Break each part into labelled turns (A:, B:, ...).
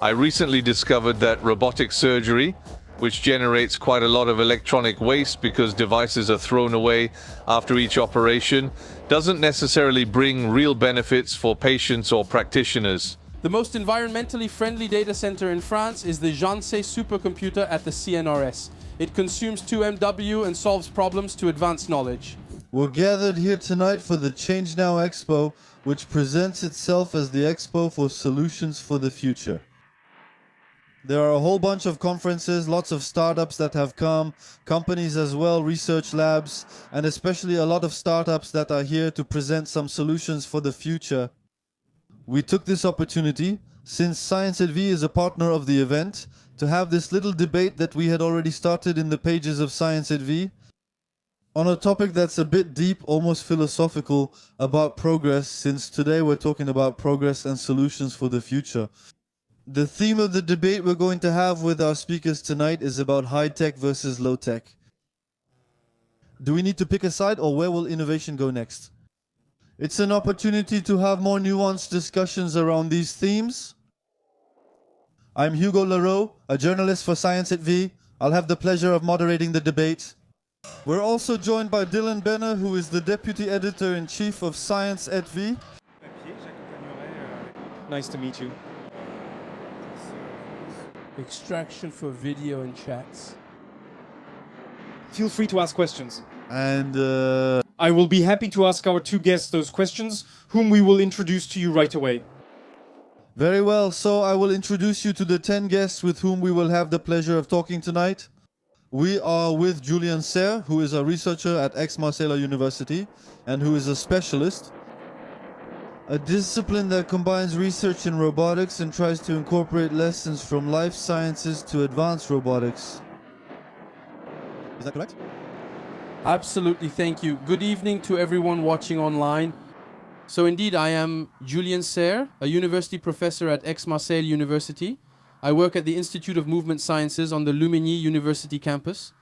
A: I recently discovered that robotic surgery, which generates quite a lot of electronic waste because devices are thrown away after each operation, doesn't necessarily bring real benefits for patients or practitioners.
B: The most environmentally friendly data center in France is the Jansay supercomputer at the CNRS. It consumes 2 MW and solves problems to advance knowledge.
C: We're gathered here tonight for the Change Now Expo, which presents itself as the Expo for Solutions for the Future. There are a whole bunch of conferences, lots of startups that have come, companies as well, research labs, and especially a lot of startups that are here to present some solutions for the future. We took this opportunity, since Science at V is a partner of the event, to have this little debate that we had already started in the pages of Science at V on a topic that's a bit deep, almost philosophical, about progress, since today we're talking about progress and solutions for the future. The theme of the debate we're going to have with our speakers tonight is about high-tech versus low-tech. Do we need to pick a side, or where will innovation go next? It's an opportunity to have more nuanced discussions around these themes. I'm Hugo Leroux, a journalist for Science at V. I'll have the pleasure of moderating the debate. We're also joined by Dylan Benner, who is the Deputy Editor-in-Chief of Science at V.
D: Nice to meet you.
B: Extraction for video and chats.
D: Feel free to ask questions.
C: And
D: I will be happy to ask our two guests those questions, whom we will introduce to you right away.
C: very well, so I will introduce you to the 10 guests with whom we will have the pleasure of talking tonight. We are with Julien Serre, who is a researcher at Aix-Marseille University and who is a specialist. A discipline that combines research in robotics and tries to incorporate lessons from life sciences to advanced robotics. Is that correct?
B: Absolutely, thank you. Good evening to everyone watching online. So indeed, I am Julien Serre, a university professor at Aix-Marseille University. I work at the Institute of Movement Sciences on the Lumigny University campus.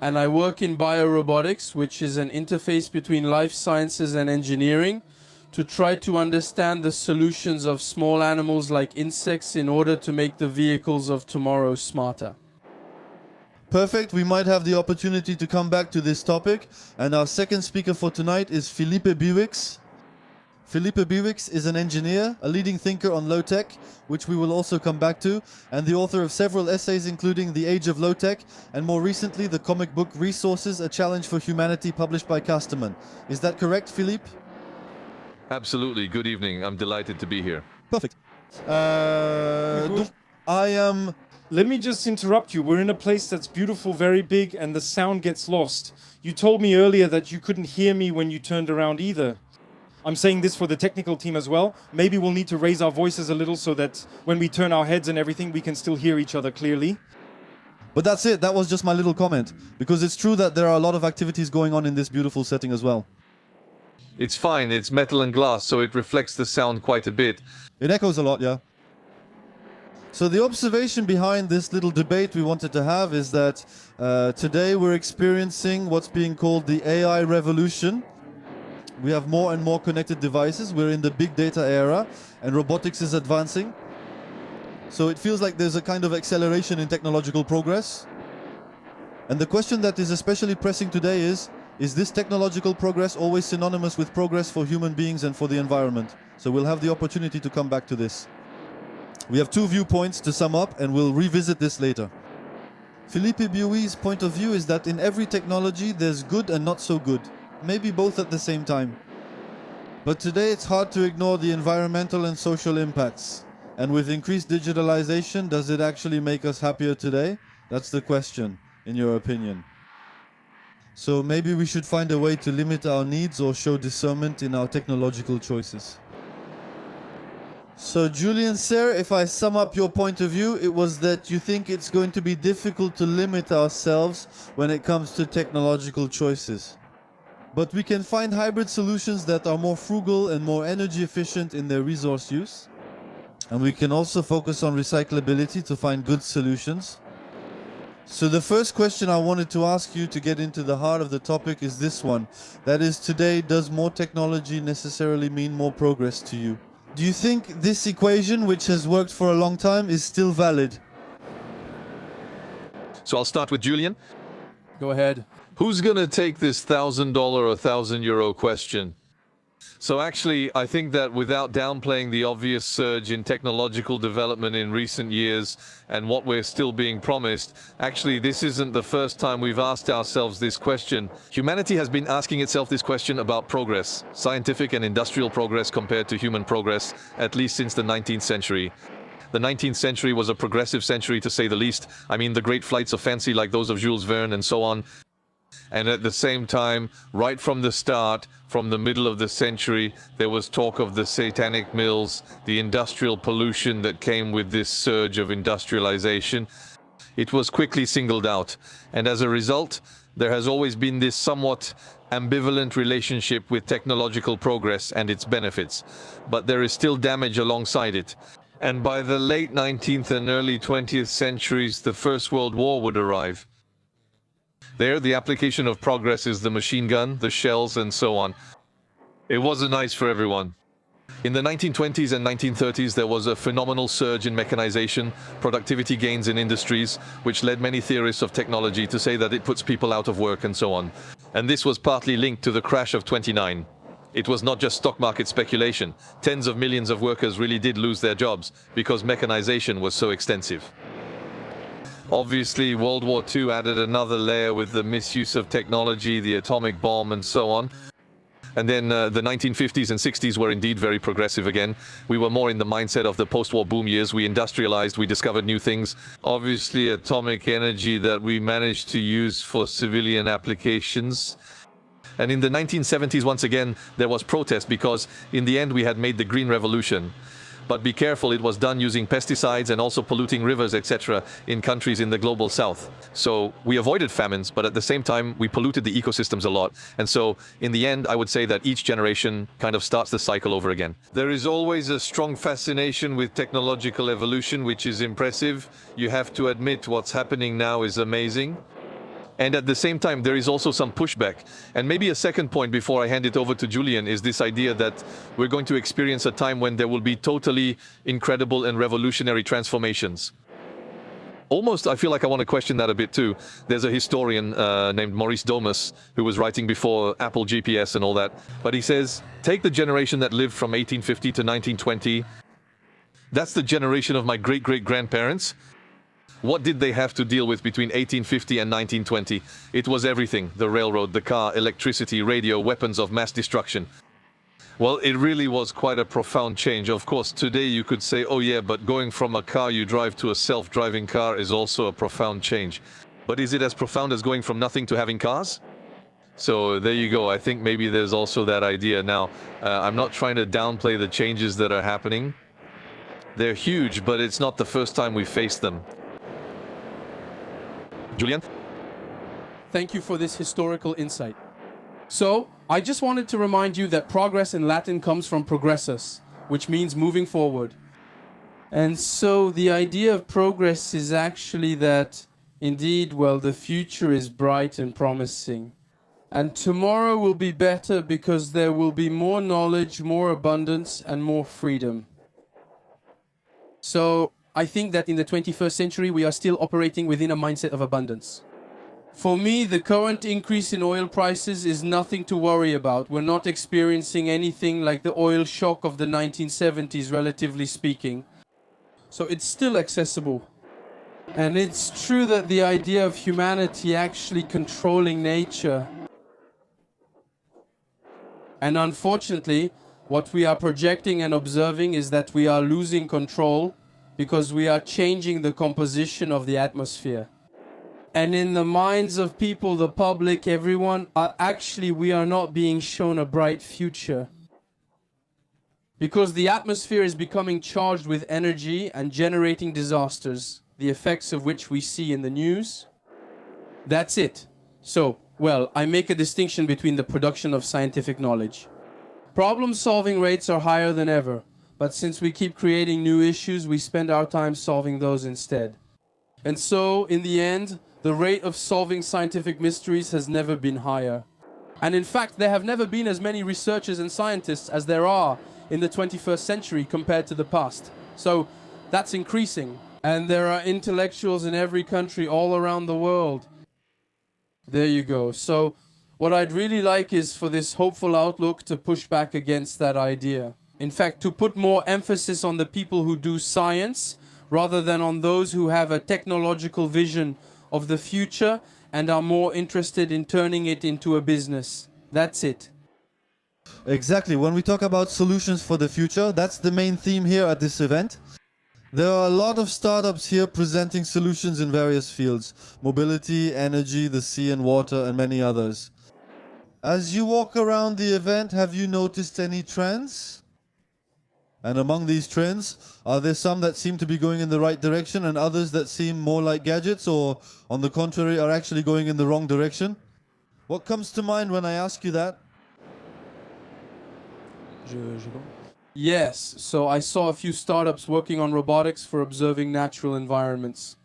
B: And I work in biorobotics, which is an interface between life sciences and engineering, to try to understand the solutions of small animals like insects in order to make the vehicles of tomorrow smarter.
C: Perfect, we might have the opportunity to come back to this topic. And our second speaker for tonight is Philippe Biwix. Philippe Biwix is an engineer, a leading thinker on low-tech, which we will also come back to, and the author of several essays including The Age of Low-Tech, and more recently the comic book Resources, A Challenge for Humanity, published by Casterman. Is that correct, Philippe?
A: Absolutely. Good evening. I'm delighted to be here.
C: Perfect.
D: Let me just interrupt you. We're in a place that's beautiful, very big, and the sound gets lost. You told me earlier that you couldn't hear me when you turned around either. I'm saying this for the technical team as well. Maybe we'll need to raise our voices a little so that when we turn our heads and everything, we can still hear each other clearly.
C: But that's it. That was just my little comment. Because it's true that there are a lot of activities going on in this beautiful setting as well.
A: It's fine. It's metal and glass, so it reflects the sound quite a bit.
C: It echoes a lot, yeah. So the observation behind this little debate we wanted to have is that today we're experiencing what's being called the AI revolution. We have more and more connected devices. We're in the big data era and robotics is advancing. So it feels like there's a kind of acceleration in technological progress. And the question that is especially pressing today is this technological progress always synonymous with progress for human beings and for the environment? So we'll have the opportunity to come back to this. We have two viewpoints to sum up and we'll revisit this later. Philippe Biwix's point of view is that in every technology there's good and not so good. Maybe both at the same time. But today it's hard to ignore the environmental and social impacts. And with increased digitalization, does it actually make us happier today? That's the question, in your opinion. So maybe we should find a way to limit our needs or show discernment in our technological choices. So Julien Serre, if I sum up your point of view, it was that you think it's going to be difficult to limit ourselves when it comes to technological choices. But we can find hybrid solutions that are more frugal and more energy efficient in their resource use. And we can also focus on recyclability to find good solutions. So the first question I wanted to ask you to get into the heart of the topic is this one. That is, today, does more technology necessarily mean more progress to you? Do you think this equation, which has worked for a long time, is still valid?
A: So I'll start with Julian.
B: Go ahead.
A: Who's going to take this $1,000 or €1,000 question? So actually, I think that without downplaying the obvious surge in technological development in recent years and what we're still being promised, actually, this isn't the first time we've asked ourselves this question. Humanity has been asking itself this question about progress, scientific and industrial progress compared to human progress, at least since the 19th century. The 19th century was a progressive century, to say the least. I mean, the great flights of fancy like those of Jules Verne and so on. And at the same time, right from the start, from the middle of the century, there was talk of the satanic mills, the industrial pollution that came with this surge of industrialization. It was quickly singled out. And as a result, there has always been this somewhat ambivalent relationship with technological progress and its benefits. But there is still damage alongside it. And by the late 19th and early 20th centuries, the First World War would arrive. There, the application of progress is the machine gun, the shells, and so on. It wasn't nice for everyone. In the 1920s and 1930s, there was a phenomenal surge in mechanization, productivity gains in industries, which led many theorists of technology to say that it puts people out of work and so on. And this was partly linked to the crash of '29. It was not just stock market speculation. Tens of millions of workers really did lose their jobs because mechanization was so extensive. Obviously, World War II added another layer with the misuse of technology, the atomic bomb, and so on. And then the 1950s and 60s were indeed very progressive again. We were more in the mindset of the post-war boom years. We industrialized, we discovered new things. Obviously, atomic energy that we managed to use for civilian applications. And in the 1970s, once again, there was protest because in the end we had made the Green Revolution. But be careful, it was done using pesticides and also polluting rivers, etc. in countries in the global south. So we avoided famines, but at the same time, we polluted the ecosystems a lot. And so in the end, I would say that each generation kind of starts the cycle over again. There is always a strong fascination with technological evolution, which is impressive. You have to admit what's happening now is amazing. And at the same time, there is also some pushback. And maybe a second point before I hand it over to Julian is this idea that we're going to experience a time when there will be totally incredible and revolutionary transformations. Almost, I feel like I want to question that a bit too. There's a historian named Maurice Domus who was writing before Apple GPS and all that. But he says, take the generation that lived from 1850 to 1920. That's the generation of my great-great-grandparents. What did they have to deal with between 1850 and 1920? It was everything: the railroad, the car, electricity, radio, weapons of mass destruction. Well, it really was quite a profound change. Of course, today you could say, oh yeah, but going from a car you drive to a self-driving car is also a profound change. But is it as profound as going from nothing to having cars? So there you go. I think maybe there's also that idea. Now, I'm not trying to downplay the changes that are happening. They're huge, but it's not the first time we've faced them. Julian?
B: Thank you for this historical insight. So, I just wanted to remind you that progress in Latin comes from progressus, which means moving forward. And so the idea of progress is actually that, indeed, well, the future is bright and promising. And tomorrow will be better because there will be more knowledge, more abundance, and more freedom. So, I think that in the 21st century, we are still operating within a mindset of abundance. For me, the current increase in oil prices is nothing to worry about. We're not experiencing anything like the oil shock of the 1970s, relatively speaking. So it's still accessible. And it's true that the idea of humanity actually controlling nature. And unfortunately, what we are projecting and observing is that we are losing control because we are changing the composition of the atmosphere. And in the minds of people, the public, everyone, we are not being shown a bright future. Because the atmosphere is becoming charged with energy and generating disasters, the effects of which we see in the news. That's it. So, well, I make a distinction between the production of scientific knowledge. Problem-solving rates are higher than ever. But since we keep creating new issues, we spend our time solving those instead. And so, in the end, the rate of solving scientific mysteries has never been higher. And in fact, there have never been as many researchers and scientists as there are in the 21st century compared to the past. So that's increasing. And there are intellectuals in every country all around the world. There you go. So what I'd really like is for this hopeful outlook to push back against that idea. In fact, to put more emphasis on the people who do science rather than on those who have a technological vision of the future and are more interested in turning it into a business. That's it.
C: Exactly. When we talk about solutions for the future, that's the main theme here at this event. There are a lot of startups here presenting solutions in various fields: mobility, energy, the sea and water, and many others. As you walk around the event, have you noticed any trends? And among these trends, are there some that seem to be going in the right direction and others that seem more like gadgets, or on the contrary are actually going in the wrong direction? What comes to mind when I ask you that?
B: Yes, so I saw a few startups working on robotics for observing natural environments.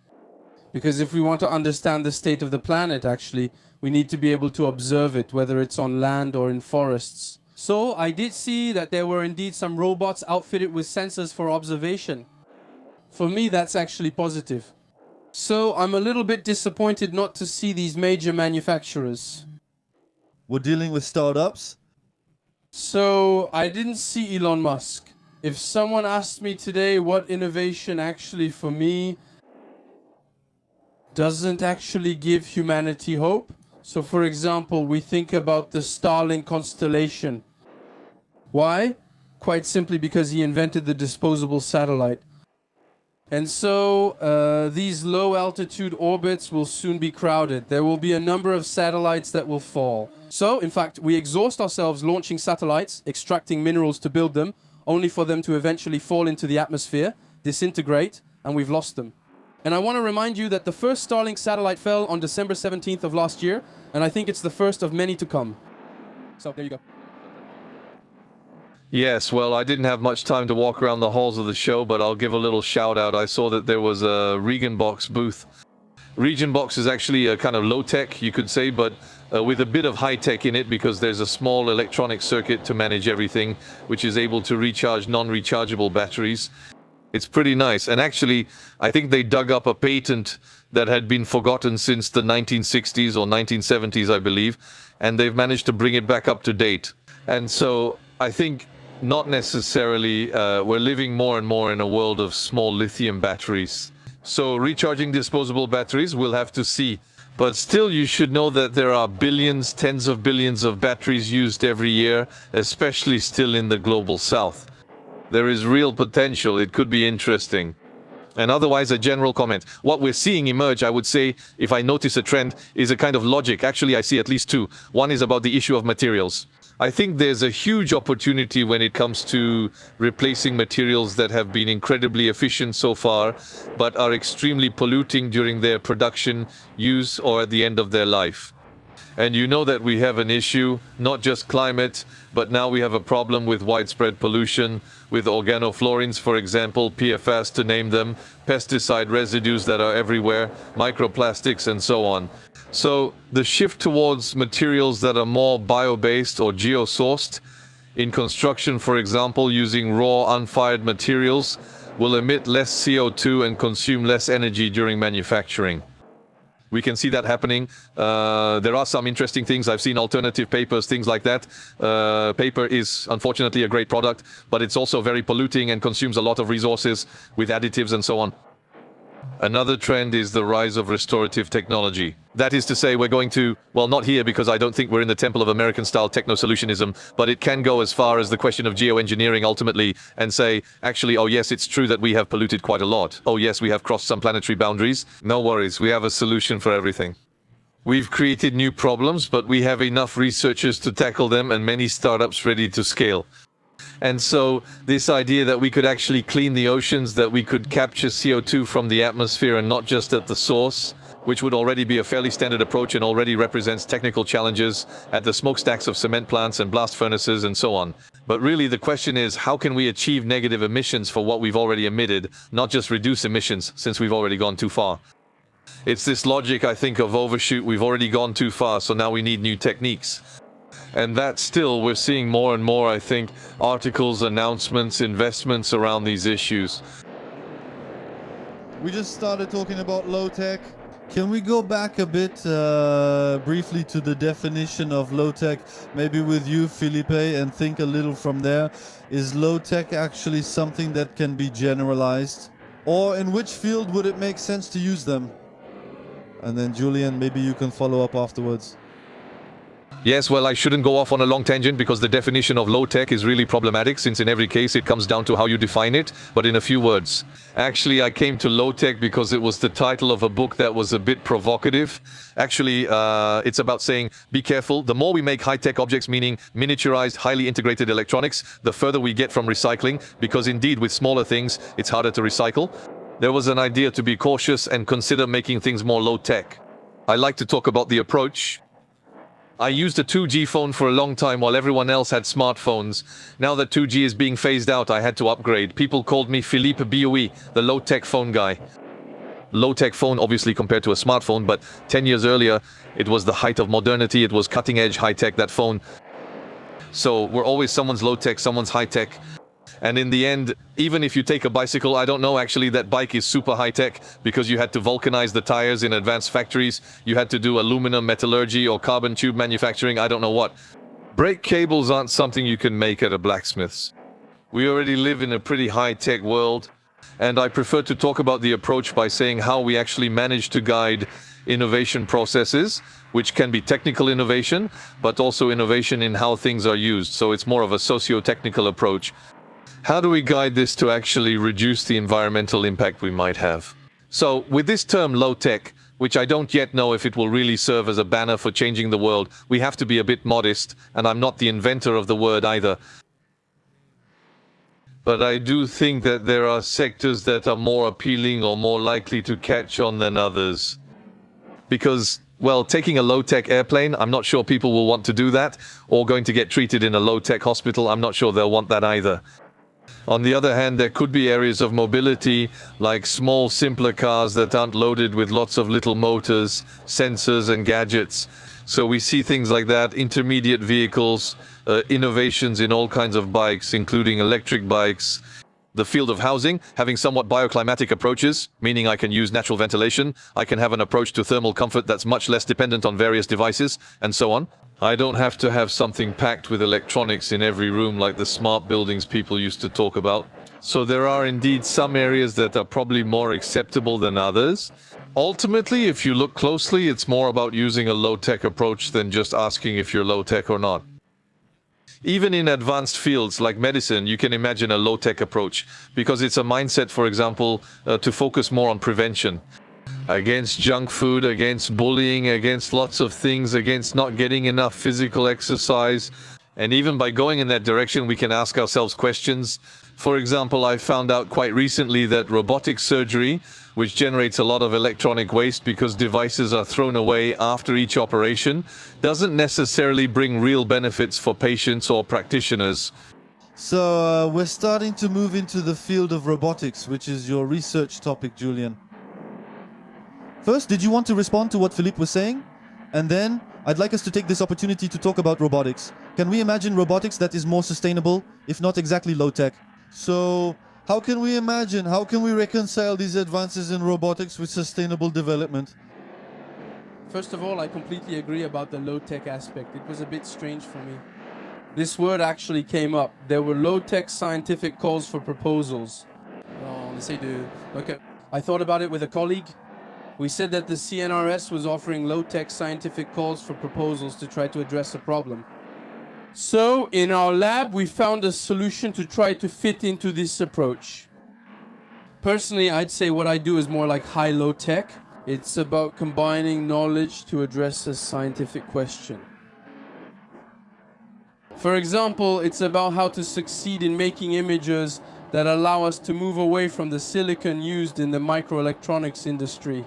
B: Because if we want to understand the state of the planet, actually, we need to be able to observe it, whether it's on land or in forests. So I did see that there were indeed some robots outfitted with sensors for observation. For me, that's actually positive. So I'm a little bit disappointed not to see these major manufacturers.
C: We're dealing with startups.
B: So I didn't see Elon Musk. If someone asked me today what innovation actually for me doesn't actually give humanity hope. So for example, we think about the Starlink constellation. Why? Quite simply because he invented the disposable satellite. And so these low altitude orbits will soon be crowded. There will be a number of satellites that will fall. So, in fact, we exhaust ourselves launching satellites, extracting minerals to build them, only for them to eventually fall into the atmosphere, disintegrate, and we've lost them. And I want to remind you that the first Starlink satellite fell on December 17th of last year, and I think it's the first of many to come. So, there you go.
A: Yes, well, I didn't have much time to walk around the halls of the show, but I'll give a little shout out. I saw that there was a Regenbox booth. Regenbox is actually a kind of low-tech, you could say, but with a bit of high-tech in it, because there's a small electronic circuit to manage everything, which is able to recharge non-rechargeable batteries. It's pretty nice. And actually, I think they dug up a patent that had been forgotten since the 1960s or 1970s, I believe, and they've managed to bring it back up to date. And so I think not necessarily we're living more and more in a world of small lithium batteries. So recharging disposable batteries, we'll have to see. But still, you should know that there are billions, tens of billions of batteries used every year, especially still in the global south. There is real potential. It could be interesting. And otherwise, a general comment. What we're seeing emerge, I would say, if I notice a trend, is a kind of logic. Actually, I see at least two. One is about the issue of materials. I think there's a huge opportunity when it comes to replacing materials that have been incredibly efficient so far, but are extremely polluting during their production, use, or at the end of their life. And you know that we have an issue, not just climate, but now we have a problem with widespread pollution, with organofluorines, for example, PFAS to name them, pesticide residues that are everywhere, microplastics, and so on. So the shift towards materials that are more bio-based or geo-sourced, in construction, for example, using raw, unfired materials, will emit less CO2 and consume less energy during manufacturing. We can see that happening. There are some interesting things. I've seen alternative papers, things like that. Paper is unfortunately a great product, but it's also very polluting and consumes a lot of resources with additives and so on. Another trend is the rise of restorative technology. That is to say, we're going to, well, not here because I don't think we're in the temple of American-style techno-solutionism, but it can go as far as the question of geoengineering ultimately and say, actually, oh yes, it's true that we have polluted quite a lot. Oh yes, we have crossed some planetary boundaries. No worries, we have a solution for everything. We've created new problems, but we have enough researchers to tackle them and many startups ready to scale. And so this idea that we could actually clean the oceans, that we could capture CO2 from the atmosphere and not just at the source, which would already be a fairly standard approach and already represents technical challenges at the smokestacks of cement plants and blast furnaces and so on. But really the question is, how can we achieve negative emissions for what we've already emitted, not just reduce emissions since we've already gone too far? It's this logic, I think, of overshoot. We've already gone too far, so now we need new techniques. And that still, we're seeing more and more, I think, articles, announcements, investments around these issues.
C: We just started talking about low tech. Can we go back a bit briefly to the definition of low tech, maybe with you, Felipe, and think a little from there? Is low tech actually something that can be generalized? Or in which field would it make sense to use them? And then Julian, maybe you can follow up afterwards.
A: Yes, well, I shouldn't go off on a long tangent because the definition of low-tech is really problematic, since in every case it comes down to how you define it, but in a few words. Actually, I came to low-tech because it was the title of a book that was a bit provocative. Actually, it's about saying, be careful, the more we make high-tech objects, meaning miniaturized, highly integrated electronics, the further we get from recycling, because indeed with smaller things, it's harder to recycle. There was an idea to be cautious and consider making things more low-tech. I like to talk about the approach. I used a 2G phone for a long time while everyone else had smartphones. Now that 2G is being phased out, I had to upgrade. People called me Philippe BOE, the low-tech phone guy. Low-tech phone, obviously, compared to a smartphone, but 10 years earlier, it was the height of modernity. It was cutting-edge, high-tech, that phone. So we're always someone's low-tech, someone's high-tech. And in the end, even if you take a bicycle, I don't know actually that bike is super high-tech because you had to vulcanize the tires in advanced factories. You had to do aluminum metallurgy or carbon tube manufacturing, I don't know what. Brake cables aren't something you can make at a blacksmith's. We already live in a pretty high-tech world, and I prefer to talk about the approach by saying how we actually manage to guide innovation processes, which can be technical innovation, but also innovation in how things are used. So it's more of a socio-technical approach. How do we guide this to actually reduce the environmental impact we might have? So with this term low-tech, which I don't yet know if it will really serve as a banner for changing the world, we have to be a bit modest, and I'm not the inventor of the word either. But I do think that there are sectors that are more appealing or more likely to catch on than others. Because, well, taking a low-tech airplane, I'm not sure people will want to do that, or going to get treated in a low-tech hospital, I'm not sure they'll want that either. On the other hand, there could be areas of mobility, like small, simpler cars that aren't loaded with lots of little motors, sensors, and gadgets. So we see things like that, intermediate vehicles, innovations in all kinds of bikes, including electric bikes. The field of housing, having somewhat bioclimatic approaches, meaning I can use natural ventilation, I can have an approach to thermal comfort that's much less dependent on various devices, and so on. I don't have to have something packed with electronics in every room like the smart buildings people used to talk about. So there are indeed some areas that are probably more acceptable than others. Ultimately, if you look closely, it's more about using a low-tech approach than just asking if you're low-tech or not. Even in advanced fields like medicine, you can imagine a low-tech approach because it's a mindset, for example, to focus more on prevention. Against junk food, against bullying, against lots of things, against not getting enough physical exercise. And even by going in that direction, we can ask ourselves questions. For example, I found out quite recently that robotic surgery, which generates a lot of electronic waste because devices are thrown away after each operation, doesn't necessarily bring real benefits for patients or practitioners.
C: So we're starting to move into the field of robotics, which is your research topic, Julian. First, did you want to respond to what Philippe was saying? And then, I'd like us to take this opportunity to talk about robotics. Can we imagine robotics that is more sustainable, if not exactly low-tech? So, how can we imagine, how can we reconcile these advances in robotics with sustainable development?
B: First of all, I completely agree about the low-tech aspect. It was a bit strange for me. This word actually came up. There were low-tech scientific calls for proposals. I thought about it with a colleague. We said that the CNRS was offering low-tech scientific calls for proposals to try to address a problem. So, in our lab, we found a solution to try to fit into this approach. Personally, I'd say what I do is more like high-low tech. It's about combining knowledge to address a scientific question. For example, it's about how to succeed in making images that allow us to move away from the silicon used in the microelectronics industry.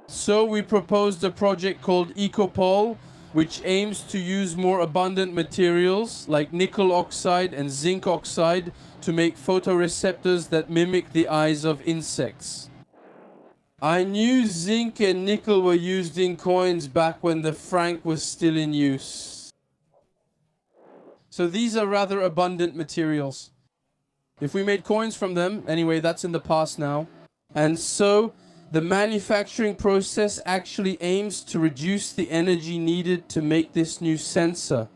B: So we proposed a project called EcoPol, which aims to use more abundant materials like nickel oxide and zinc oxide to make photoreceptors that mimic the eyes of insects. I knew zinc and nickel were used in coins back when the franc was still in use. So these are rather abundant materials. If we made coins from them, anyway, that's in the past now. And so the manufacturing process actually aims to reduce the energy needed to make this new sensor.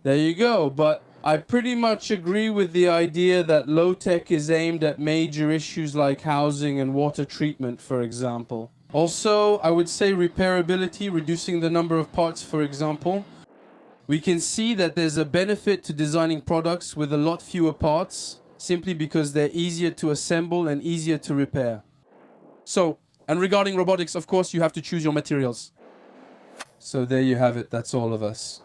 B: There you go, but I pretty much agree with the idea that low-tech is aimed at major issues like housing and water treatment, for example. Also, I would say repairability, reducing the number of parts, for example. We can see that there's a benefit to designing products with a lot fewer parts, simply because they're easier to assemble and easier to repair. So, and regarding robotics, of course, you have to choose your materials. So there you have it, that's all of us.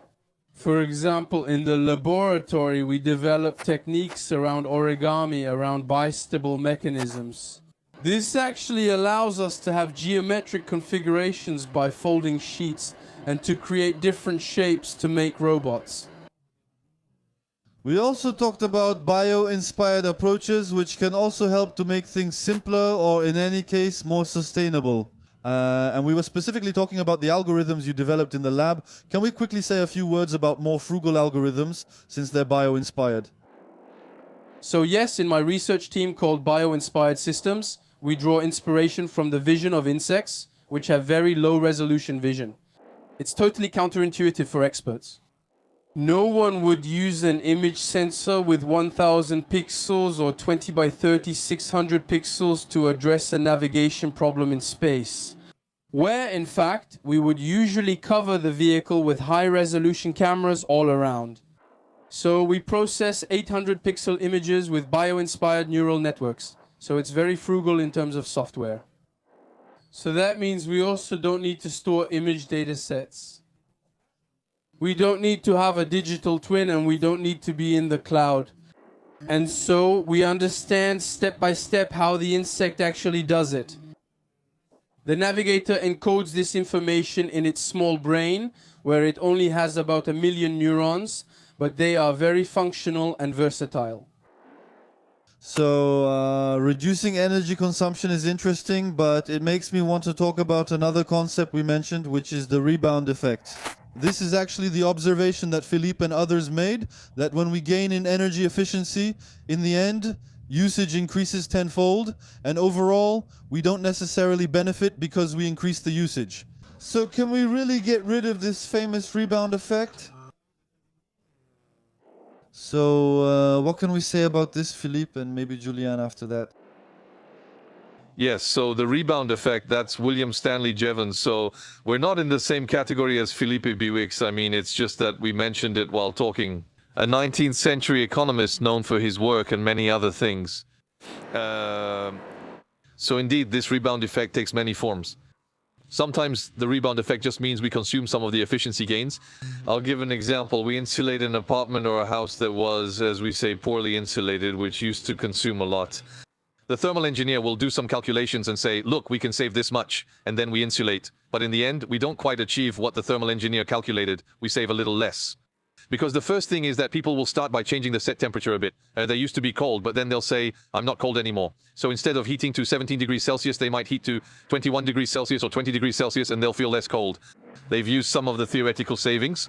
B: For example, in the laboratory, we develop techniques around origami, around bistable mechanisms. This actually allows us to have geometric configurations by folding sheets and to create different shapes to make robots.
C: We also talked about bio-inspired approaches, which can also help to make things simpler or, in any case, more sustainable. And we were specifically talking about the algorithms you developed in the lab. Can we quickly say a few words about more frugal algorithms, since they're bio-inspired?
B: So yes, in my research team called Bio-Inspired Systems, we draw inspiration from the vision of insects, which have very low resolution vision. It's totally counterintuitive for experts. No one would use an image sensor with 1000 pixels or 20 by 30, 600 pixels to address a navigation problem in space. Where, in fact, we would usually cover the vehicle with high-resolution cameras all around. So we process 800 pixel images with bio-inspired neural networks. So it's very frugal in terms of software. So that means we also don't need to store image data sets. We don't need to have a digital twin, and we don't need to be in the cloud. And so we understand step by step how the insect actually does it. The navigator encodes this information in its small brain, where it only has about 1 million neurons, but they are very functional and versatile.
C: So, reducing energy consumption is interesting, but it makes me want to talk about another concept we mentioned, which is the rebound effect. This is actually the observation that Philippe and others made, that when we gain in energy efficiency, in the end, usage increases tenfold, and overall, we don't necessarily benefit because we increase the usage. So can we really get rid of this famous rebound effect? So, what can we say about this, Philippe, and maybe Julian after that?
A: Yes, so the rebound effect, that's William Stanley Jevons. So we're not in the same category as Philippe Biwix. I mean, it's just that we mentioned it while talking. A 19th century economist known for his work and many other things. So indeed, this rebound effect takes many forms. Sometimes the rebound effect just means we consume some of the efficiency gains. I'll give an example. We insulate an apartment or a house that was, as we say, poorly insulated, which used to consume a lot. The thermal engineer will do some calculations and say, look, we can save this much, and then we insulate. But in the end, we don't quite achieve what the thermal engineer calculated. We save a little less. Because the first thing is that people will start by changing the set temperature a bit. They used to be cold, but then they'll say, I'm not cold anymore. So instead of heating to 17 degrees Celsius, they might heat to 21 degrees Celsius or 20 degrees Celsius, and they'll feel less cold. They've used some of the theoretical savings.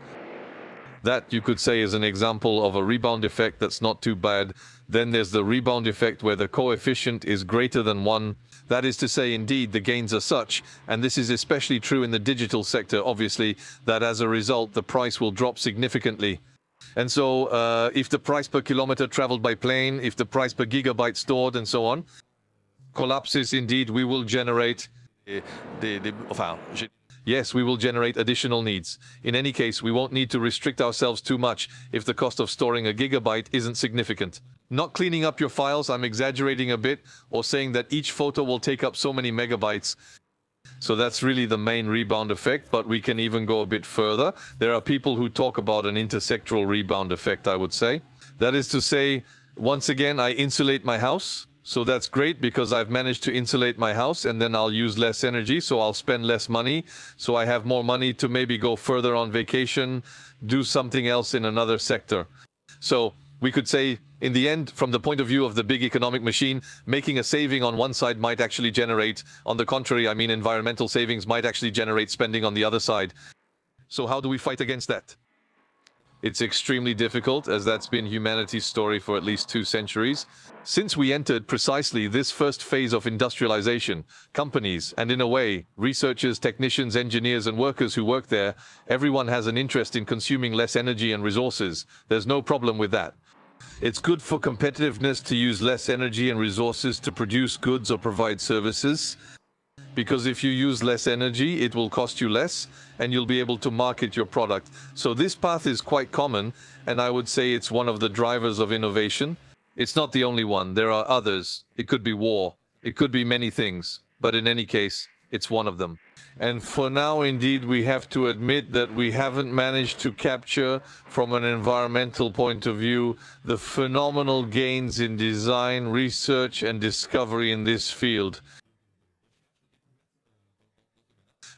A: That, you could say, is an example of a rebound effect that's not too bad. Then there's the rebound effect where the coefficient is greater than 1. That is to say, indeed, the gains are such, and this is especially true in the digital sector, obviously, that as a result, the price will drop significantly. And so, if the price per kilometer traveled by plane, if the price per gigabyte stored, and so on, collapses, indeed, we will generate... Yes, we will generate additional needs. In any case, we won't need to restrict ourselves too much if the cost of storing a gigabyte isn't significant. Not cleaning up your files, I'm exaggerating a bit, or saying that each photo will take up so many megabytes. So that's really the main rebound effect, but we can even go a bit further. There are people who talk about an intersectoral rebound effect, I would say. That is to say, once again, I insulate my house. So that's great because I've managed to insulate my house, and then I'll use less energy, so I'll spend less money. So I have more money to maybe go further on vacation, do something else in another sector. So we could say, in the end, from the point of view of the big economic machine, making a saving on one side might actually generate, on the contrary, I mean, environmental savings might actually generate spending on the other side. So how do we fight against that? It's extremely difficult, as that's been humanity's story for at least 2 centuries. Since we entered precisely this first phase of industrialization, companies, and in a way, researchers, technicians, engineers, and workers who work there, everyone has an interest in consuming less energy and resources. There's no problem with that. It's good for competitiveness to use less energy and resources to produce goods or provide services. Because if you use less energy, it will cost you less, and you'll be able to market your product. So this path is quite common, and I would say it's one of the drivers of innovation. It's not the only one. There are others. It could be war. It could be many things. But in any case, it's one of them. And for now, indeed, we have to admit that we haven't managed to capture, from an environmental point of view, the phenomenal gains in design, research, and discovery in this field.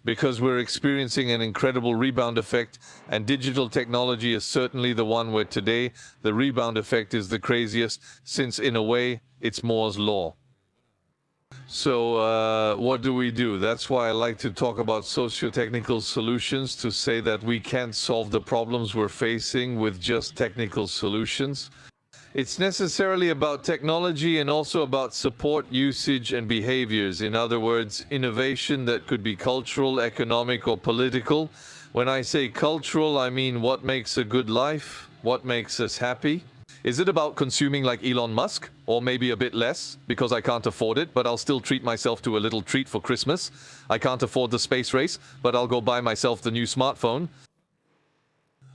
A: Because we're experiencing an incredible rebound effect, and digital technology is certainly the one where today the rebound effect is the craziest, since in a way it's Moore's law. So what do? That's why I like to talk about socio-technical solutions, to say that we can't solve the problems we're facing with just technical solutions. It's necessarily about technology and also about support, usage, and behaviors. In other words, innovation that could be cultural, economic, or political. When I say cultural, I mean what makes a good life, what makes us happy. Is it about consuming like Elon Musk? Or maybe a bit less, because I can't afford it, but I'll still treat myself to a little treat for Christmas. I can't afford the space race, but I'll go buy myself the new smartphone.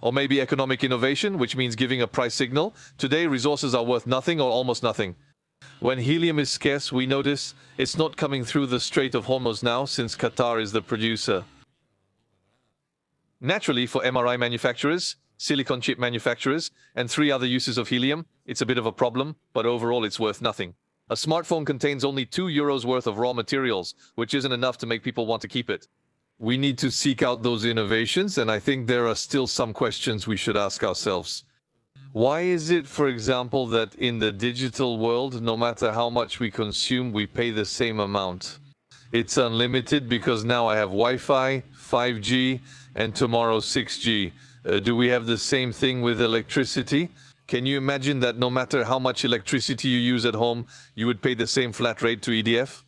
A: Or maybe economic innovation, which means giving a price signal. Today, resources are worth nothing or almost nothing. When helium is scarce, we notice it's not coming through the Strait of Hormuz now, since Qatar is the producer. Naturally, for MRI manufacturers, silicon chip manufacturers, and 3 other uses of helium, it's a bit of a problem, but overall it's worth nothing. A smartphone contains only €2 worth of raw materials, which isn't enough to make people want to keep it. We need to seek out those innovations, and I think there are still some questions we should ask ourselves. Why is it, for example, that in the digital world, no matter how much we consume, we pay the same amount? It's unlimited because now I have Wi-Fi, 5G, and tomorrow 6G. Do we have the same thing with electricity? Can you imagine that no matter how much electricity you use at home, you would pay the same flat rate to EDF?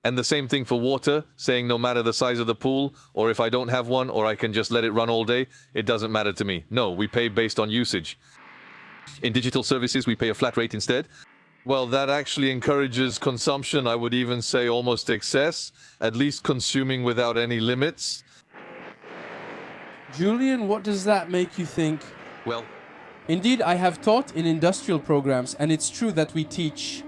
A: And the same thing for water, saying no matter the size of the pool, or if I don't have one, or I can just let it run all day, it doesn't matter to me. No, we pay based on usage. In digital services, we pay a flat rate instead. Well, that actually encourages consumption, I would even say almost excess, at least consuming without any limits.
B: Julian, what does that make you think?
A: Well,
B: Indeed, I have taught in industrial programs, and it's true that we teach.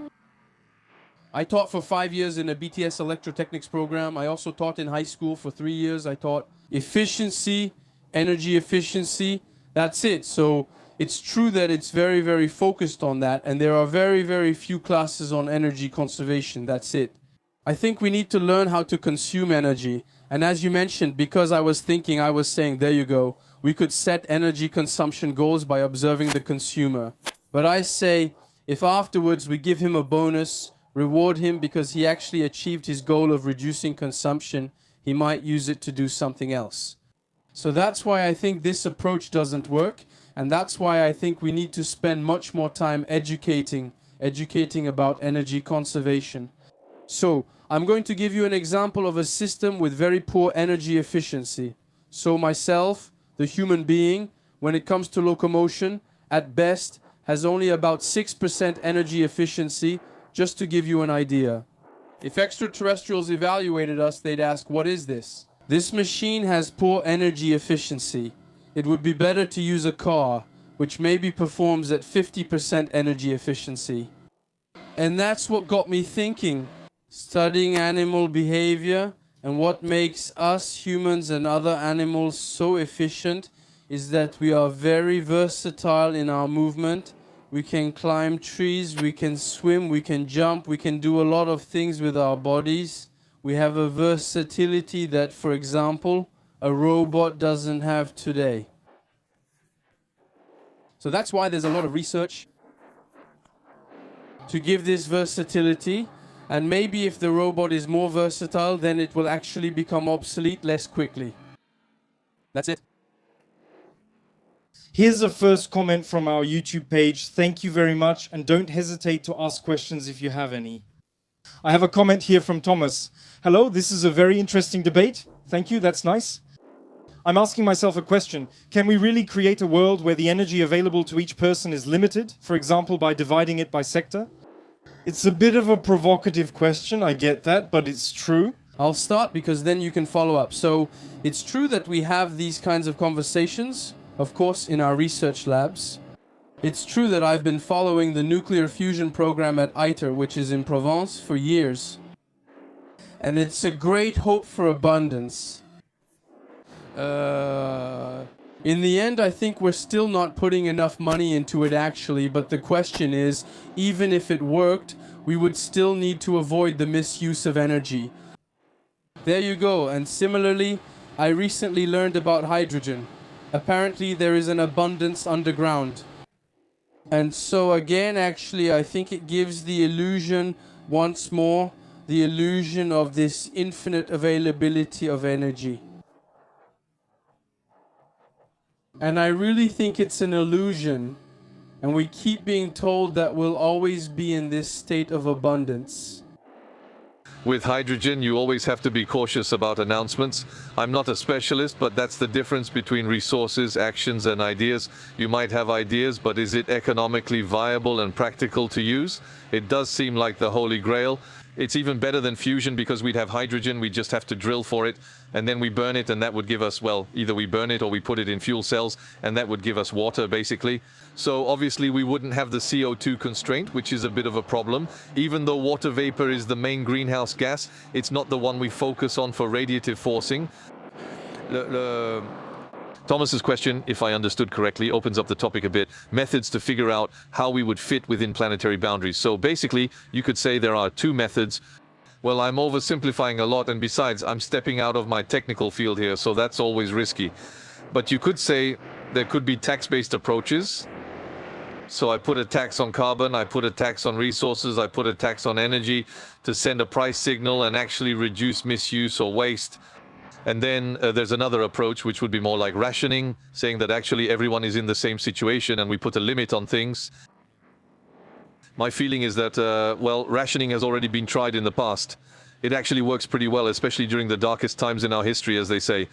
B: I taught for 5 years in a BTS electrotechnics program. I also taught in high school for 3 years. I taught efficiency, energy efficiency. That's it. So it's true that it's very, very focused on that. And there are very, very few classes on energy conservation. That's it. I think we need to learn how to consume energy. And as you mentioned, because I was saying, there you go. We could set energy consumption goals by observing the consumer. But I say, if afterwards we give him a bonus, reward him because he actually achieved his goal of reducing consumption, he might use it to do something else. So that's why I think this approach doesn't work, and that's why I think we need to spend much more time educating about energy conservation. So I'm going to give you an example of a system with very poor energy efficiency. So myself, the human being, when it comes to locomotion, at best has only about 6% energy efficiency. Just to give you an idea. If extraterrestrials evaluated us, they'd ask, what is this? This machine has poor energy efficiency. It would be better to use a car, which maybe performs at 50% energy efficiency. And that's what got me thinking, studying animal behavior, and what makes us humans and other animals so efficient is that we are very versatile in our movement. We can climb trees, we can swim, we can jump, we can do a lot of things with our bodies. We have a versatility that, for example, a robot doesn't have today. So that's why there's a lot of research to give this versatility. And maybe if the robot is more versatile, then it will actually become obsolete less quickly. That's it.
D: Here's a first comment from our YouTube page. Thank you very much, and don't hesitate to ask questions if you have any. I have a comment here from Thomas. Hello, this is a very interesting debate. Thank you, that's nice. I'm asking myself a question. Can we really create a world where the energy available to each person is limited, for example, by dividing it by sector? It's a bit of a provocative question, I get that, but it's true.
B: I'll start because then you can follow up. So it's true that we have these kinds of conversations, of course, in our research labs. It's true that I've been following the nuclear fusion program at ITER, which is in Provence, for years. And it's a great hope for abundance. In the end, I think we're still not putting enough money into it actually, but the question is, even if it worked, we would still need to avoid the misuse of energy. There you go. And similarly, I recently learned about hydrogen. Apparently there is an abundance underground. And so again, actually, I think it gives the illusion, once more, the illusion of this infinite availability of energy. And I really think it's an illusion, and we keep being told that we'll always be in this state of abundance.
A: With hydrogen, you always have to be cautious about announcements. I'm not a specialist, but that's the difference between resources, actions, and ideas. You might have ideas, but is it economically viable and practical to use? It does seem like the Holy Grail. It's even better than fusion because we'd have hydrogen, we just have to drill for it, and then we burn it, and that would give us, well, either we burn it or we put it in fuel cells, and that would give us water, basically. So obviously we wouldn't have the CO2 constraint, which is a bit of a problem. Even though water vapor is the main greenhouse gas, it's not the one we focus on for radiative forcing. Thomas's question, if I understood correctly, opens up the topic a bit. Methods to figure out how we would fit within planetary boundaries. So basically, you could say there are two methods. Well, I'm oversimplifying a lot, and besides, I'm stepping out of my technical field here, so that's always risky. But you could say there could be tax-based approaches. So I put a tax on carbon, I put a tax on resources, I put a tax on energy to send a price signal and actually reduce misuse or waste. And then there's another approach, which would be more like rationing, saying that actually everyone is in the same situation and we put a limit on things. My feeling is that, well, rationing has already been tried in the past. It actually works pretty well, especially during the darkest times in our history, as they say.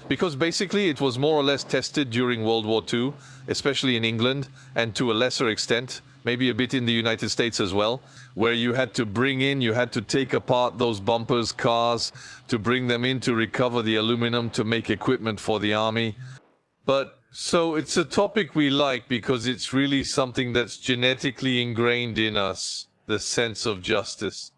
A: Because basically it was more or less tested during World War II, especially in England, and to a lesser extent, maybe a bit in the United States as well, where you had to take apart those bumpers, cars, to bring them in to recover the aluminum to make equipment for the army. But so it's a topic we like because it's really something that's genetically ingrained in us, the sense of justice.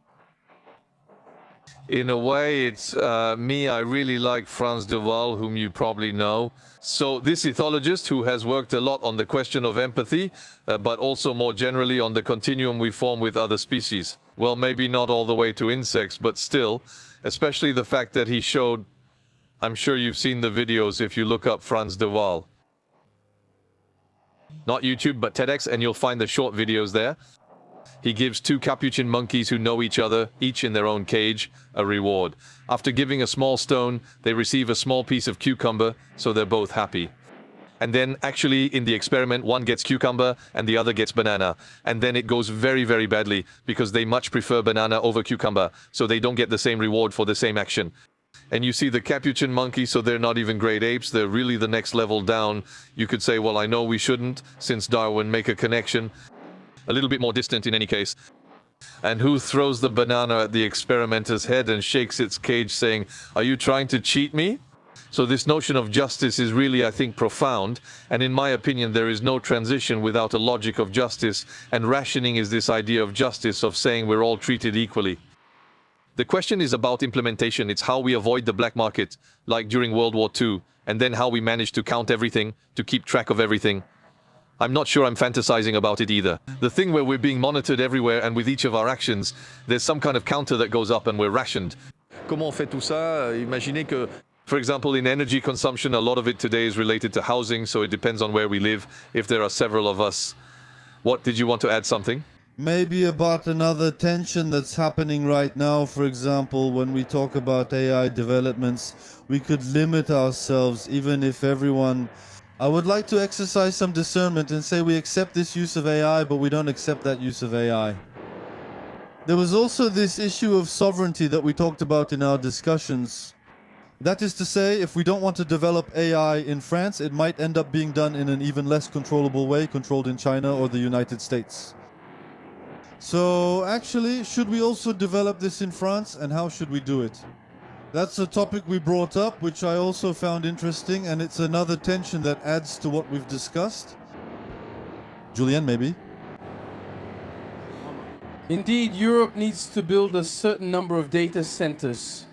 A: In a way, it's me, I really like Frans de Waal, whom you probably know. So this ethologist who has worked a lot on the question of empathy, but also more generally on the continuum we form with other species. Well, maybe not all the way to insects, but still, especially the fact that he showed, I'm sure you've seen the videos if you look up Frans de Waal. Not YouTube, but TEDx, and you'll find the short videos there. He gives two capuchin monkeys who know each other, each in their own cage, a reward. After giving a small stone, they receive a small piece of cucumber, so they're both happy. And then, actually, in the experiment, one gets cucumber and the other gets banana. And then it goes very, very badly, because they much prefer banana over cucumber, so they don't get the same reward for the same action. And you see the capuchin monkey, so they're not even great apes, they're really the next level down. You could say, well, I know we shouldn't, since Darwin make a connection. A little bit more distant in any case. And who throws the banana at the experimenter's head and shakes its cage saying, "Are you trying to cheat me?" So this notion of justice is really, I think, profound. And in my opinion, there is no transition without a logic of justice. And rationing is this idea of justice, of saying we're all treated equally. The question is about implementation. It's how we avoid the black market, like during World War II, and then how we manage to count everything, to keep track of everything. I'm not sure I'm fantasizing about it either. The thing where we're being monitored everywhere, and with each of our actions, there's some kind of counter that goes up and we're rationed. Comment on fait tout ça? Imaginez que, for example, in energy consumption, a lot of it today is related to housing, so it depends on where we live, if there are several of us. What, did you want to add something?
C: Maybe about another tension that's happening right now. For example, when we talk about AI developments, we could limit ourselves even if everyone I would like to exercise some discernment and say we accept this use of AI, but we don't accept that use of AI. There was also this issue of sovereignty that we talked about in our discussions. That is to say, if we don't want to develop AI in France, it might end up being done in an even less controllable way, controlled in China or the United States. So actually, should we also develop this in France, and how should we do it? That's a topic we brought up, which I also found interesting, and it's another tension that adds to what we've discussed. Julien, maybe?
B: Indeed, Europe needs to build a certain number of data centers.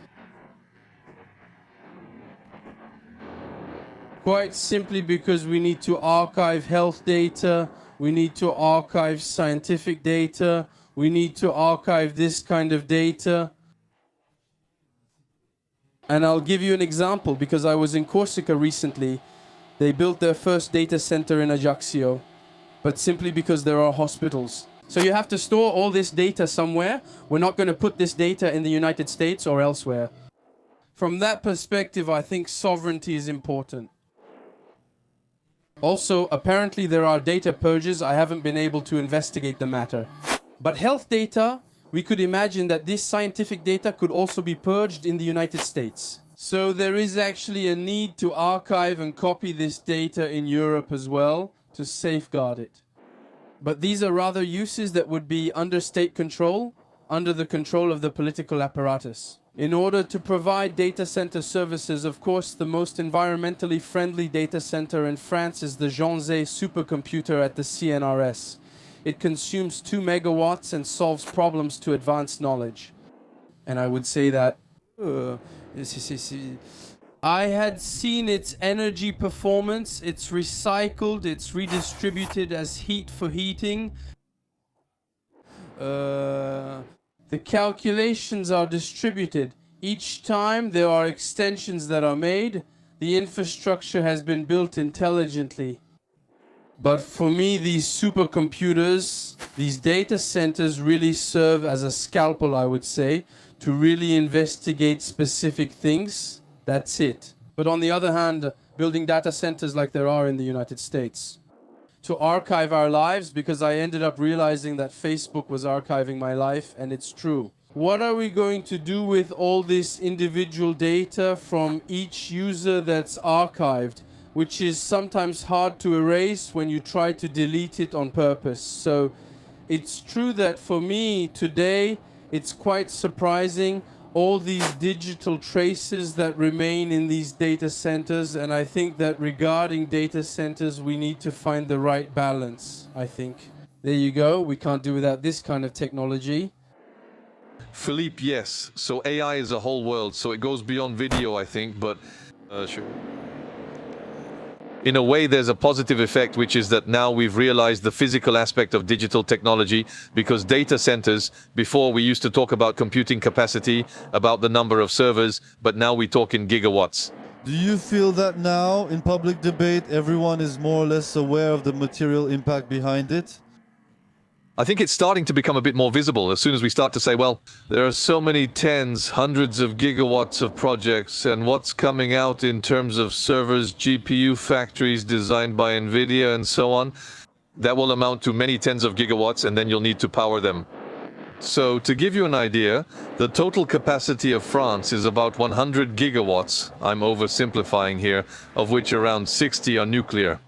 B: Quite simply because we need to archive health data, we need to archive scientific data, we need to archive this kind of data. And I'll give you an example, because I was in Corsica recently. They built their first data center in Ajaccio, but simply because there are hospitals. So you have to store all this data somewhere. We're not going to put this data in the United States or elsewhere. From that perspective, I think sovereignty is important. Also, apparently there are data purges. I haven't been able to investigate the matter. But health data, we could imagine that this scientific data could also be purged in the United States. So there is actually a need to archive and copy this data in Europe as well to safeguard it. But these are rather uses that would be under state control, under the control of the political apparatus. In order to provide data center services, of course, the most environmentally friendly data center in France is the Janzé supercomputer at the CNRS. It consumes 2 megawatts and solves problems to advanced knowledge. And I would say that I had seen its energy performance. It's recycled, it's redistributed as heat for heating. The calculations are distributed. Each time there are extensions that are made, the infrastructure has been built intelligently. But for me, these supercomputers, these data centers really serve as a scalpel, I would say, to really investigate specific things. That's it. But on the other hand, building data centers like there are in the United States, to archive our lives, because I ended up realizing that Facebook was archiving my life, and it's true. What are we going to do with all this individual data from each user that's archived, which is sometimes hard to erase when you try to delete it on purpose? So it's true that for me today, it's quite surprising, all these digital traces that remain in these data centers, and I think that regarding data centers, we need to find the right balance, I think. There you go, we can't do without this kind of technology.
A: Philippe, yes. So AI is a whole world, so it goes beyond video, I think, but sure. In a way, there's a positive effect, which is that now we've realized the physical aspect of digital technology, because data centers, before we used to talk about computing capacity, about the number of servers, but now we talk in gigawatts.
C: Do you feel that now, in public debate, everyone is more or less aware of the material impact behind it?
A: I think it's starting to become a bit more visible as soon as we start to say, well, there are so many tens, hundreds of gigawatts of projects, and what's coming out in terms of servers, GPU factories designed by NVIDIA and so on, that will amount to many tens of gigawatts, and then you'll need to power them. So to give you an idea, the total capacity of France is about 100 gigawatts, I'm oversimplifying here, of which around 60 are nuclear.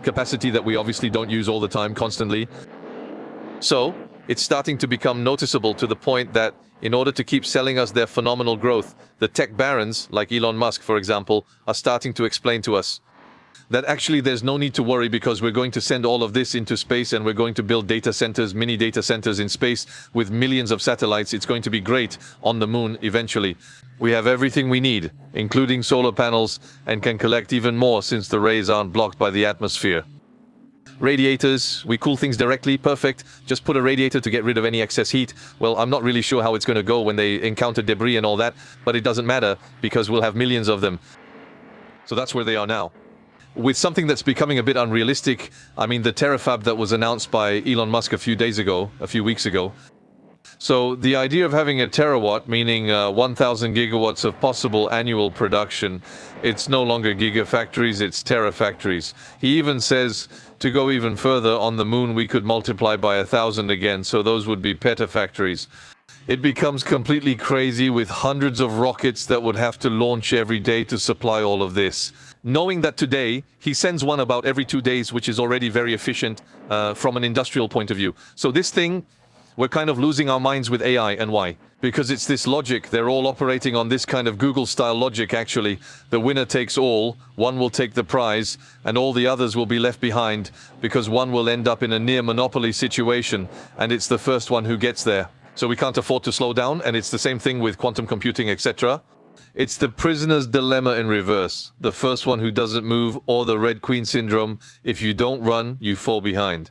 A: Capacity that we obviously don't use all the time, constantly. So it's starting to become noticeable to the point that in order to keep selling us their phenomenal growth, the tech barons, like Elon Musk, for example, are starting to explain to us that actually there's no need to worry, because we're going to send all of this into space and we're going to build data centers, mini data centers in space with millions of satellites. It's going to be great on the moon eventually. We have everything we need, including solar panels, and can collect even more since the rays aren't blocked by the atmosphere. Radiators, we cool things directly, perfect. Just put a radiator to get rid of any excess heat. Well, I'm not really sure how it's going to go when they encounter debris and all that, but it doesn't matter because we'll have millions of them. So that's where they are now. With something that's becoming a bit unrealistic, I mean the terafab that was announced by Elon Musk a few weeks ago, So the idea of having a terawatt, meaning 1,000 gigawatts of possible annual production, it's no longer gigafactories, it's terafactories. He even says to go even further, on the moon we could multiply by 1,000 again, so those would be petafactories. It becomes completely crazy with hundreds of rockets that would have to launch every day to supply all of this. Knowing that today he sends one about every 2 days, which is already very efficient from an industrial point of view. So this thing, we're kind of losing our minds with AI. And why? Because it's this logic. They're all operating on this kind of Google-style logic, actually. The winner takes all, one will take the prize, and all the others will be left behind because one will end up in a near monopoly situation, and it's the first one who gets there. So we can't afford to slow down, and it's the same thing with quantum computing, etc. It's the prisoner's dilemma in reverse. The first one who doesn't move, or the Red Queen syndrome. If you don't run, you fall behind.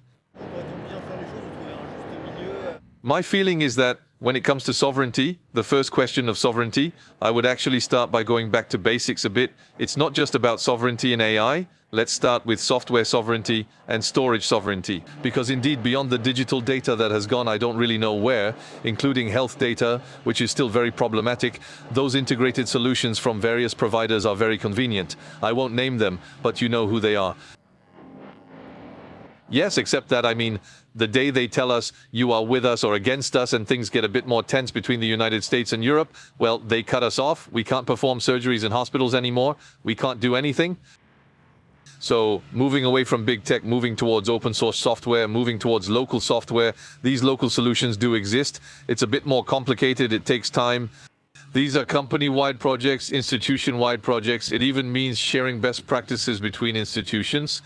A: My feeling is that when it comes to sovereignty, the first question of sovereignty, I would actually start by going back to basics a bit. It's not just about sovereignty in AI. Let's start with software sovereignty and storage sovereignty. Because indeed, beyond the digital data that has gone, I don't really know where, including health data, which is still very problematic, those integrated solutions from various providers are very convenient. I won't name them, but you know who they are. Yes, except that, I mean, the day they tell us you are with us or against us and things get a bit more tense between the United States and Europe, well, they cut us off. We can't perform surgeries in hospitals anymore. We can't do anything. So moving away from big tech, moving towards open source software, moving towards local software, these local solutions do exist. It's a bit more complicated. It takes time. These are company-wide projects, institution-wide projects. It even means sharing best practices between institutions.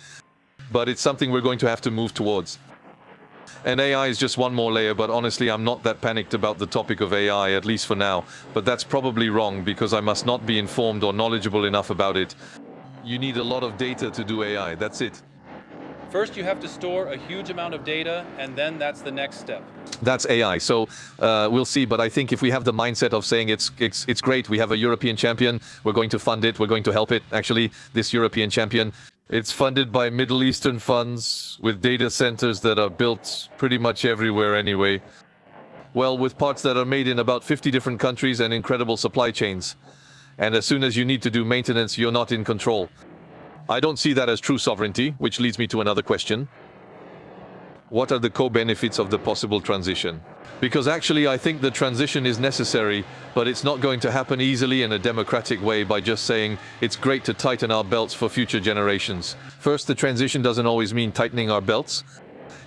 A: But it's something we're going to have to move towards. And AI is just one more layer, but honestly, I'm not that panicked about the topic of AI, at least for now. But that's probably wrong, because I must not be informed or knowledgeable enough about it. You need a lot of data to do AI, that's it.
E: First, you have to store a huge amount of data, and then that's the next step.
A: That's AI. So we'll see. But I think if we have the mindset of saying it's great, we have a European champion, we're going to fund it, we're going to help it. Actually, this European champion, it's funded by Middle Eastern funds with data centers that are built pretty much everywhere anyway. Well, with parts that are made in about 50 different countries and incredible supply chains. And as soon as you need to do maintenance, you're not in control. I don't see that as true sovereignty, which leads me to another question. What are the co-benefits of the possible transition? Because actually I think the transition is necessary, but it's not going to happen easily in a democratic way by just saying it's great to tighten our belts for future generations. First, the transition doesn't always mean tightening our belts.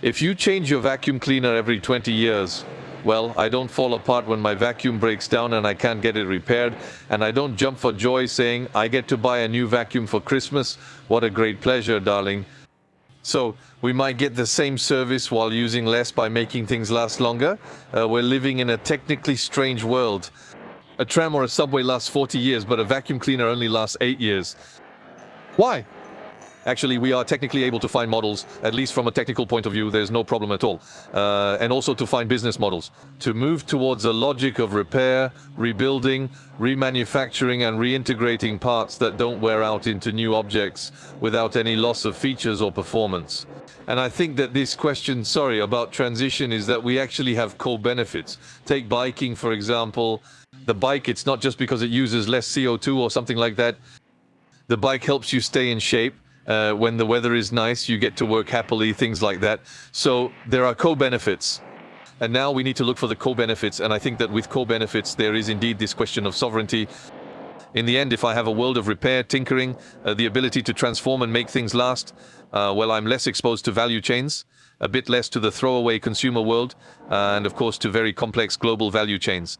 A: If you change your vacuum cleaner every 20 years, well, I don't fall apart when my vacuum breaks down and I can't get it repaired, and I don't jump for joy saying, I get to buy a new vacuum for Christmas. What a great pleasure, darling. So we might get the same service while using less by making things last longer. We're living in a technically strange world. A tram or a subway lasts 40 years, but a vacuum cleaner only lasts 8 years. Why? Actually, we are technically able to find models, at least from a technical point of view, there's no problem at all. And also to find business models. To move towards a logic of repair, rebuilding, remanufacturing and reintegrating parts that don't wear out into new objects without any loss of features or performance. And I think that this question, about transition is that we actually have co-benefits. Take biking, for example. The bike, it's not just because it uses less CO2 or something like that. The bike helps you stay in shape. When the weather is nice, you get to work happily, things like that. So there are co-benefits. And now we need to look for the co-benefits. And I think that with co-benefits, there is indeed this question of sovereignty. In the end, if I have a world of repair, tinkering, the ability to transform and make things last, well, I'm less exposed to value chains, a bit less to the throwaway consumer world, and of course to very complex global value chains.